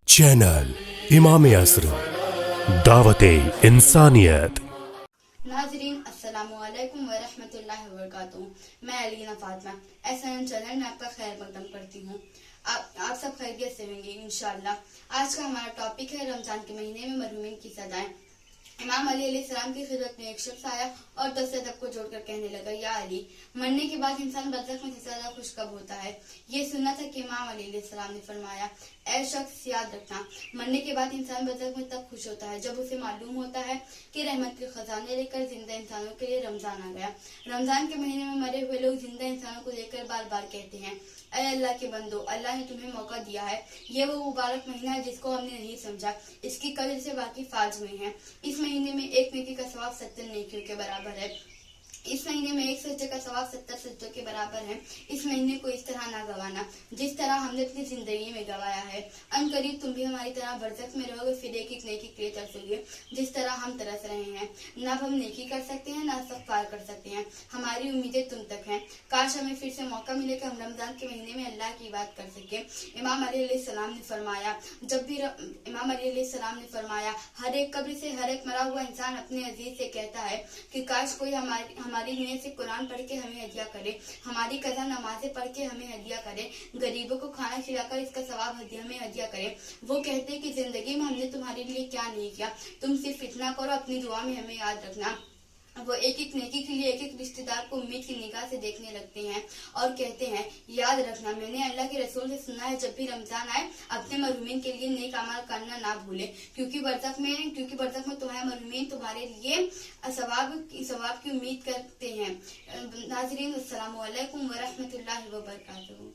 Channel इमाम असर दावते इंसानियत। नाजरीन अस्सलामुअलैकुम वरहमतुल्लाहि वबरकातुहू। मैं अलीना फातिमा SNN चैनल में आपका खैर मकदम करती हूँ। आप सब खैरियत से होंगे इंशाअल्लाह। आज का हमारा टॉपिक है रमजान के महीने में मरहूमीन की सजाएं। इमाम अली अलैहिस्सलाम की खिदमत में एक शख्स आया और 10 अदब को जोड़कर कहने लगा, या अली, मरने के बाद इंसान बरज़ख में सबसे ज्यादा खुश कब होता है? ये सुनना था कि इमाम अली अलैहिस्सलाम ने फरमाया, ऐ शख्स, याद रखना, मरने के बाद इंसान बरज़ख में तब खुश होता है जब उसे मालूम होता है कि रहमत के खजाने लेकर जिंदा इंसानों के लिए रमजान आ गया। रमजान के महीने में मरे हुए लोग जिंदा इंसानों को लेकर बार बार कहते हैं, ऐ अल्लाह के बंदो, अल्लाह ने तुम्हें मौका दिया है। ये वो मुबारक महीना है जिसको हमने नहीं समझा, इसकी कदर से बाकी फाज हुए हैं। इस महीने में एक नेकी का सवाब 70 नेकियों के बराबर है। इस महीने में एक सज्जे का सवाब 70 सज्जों के बराबर है। इस महीने को इस तरह ना गवाना जिस तरह हमने अपनी जिंदगी में गवाया है। अनकरीब तुम भी हमारी तरह बरज़ख में रहोगे, फिर एक एक नेकी के लिए तरसोगे जिस तरह हम तरस रहे हैं। ना हम नेकी कर सकते हैं, ना इस्तग़फ़ार कर सकते हैं। हमारी उम्मीदें तुम तक हैं। काश हमें फिर से मौका मिले कि हम रमजान के महीने में अल्लाह की इबादत कर सके। इमाम अली अलैहिस्सलाम ने फरमाया, हर एक कब्र से हर एक मरा हुआ इंसान अपने अजीज से कहता है कि काश कोई हमारी नीयत से कुरान पढ़ के हमें हदिया करे, हमारी कज़ा नमाजें पढ़ के हमें हदिया करे, गरीबों को खाना खिलाकर इसका सवाब हमें हदिया करे। वो कहते कि जिंदगी में हमने तुम्हारे लिए क्या नहीं किया, तुम सिर्फ इतना करो, अपनी दुआ में हमें याद रखना। वो एक एक नेकी के लिए एक एक रिश्तेदार को उम्मीद की निगाह से देखने लगते हैं और कहते हैं, याद रखना, मैंने अल्लाह के रसूल से सुना है, जब भी रमजान आए अपने मरहूमीन के लिए नेक अमल करना ना भूले, क्योंकि बरज़ख में तुम्हारे मरहूमीन तुम्हारे लिए सवाब की उम्मीद करते हैं। नाज़रीन, अस्सलामु अलैकुम वरहमतुल्लाहि वबरकातुहू।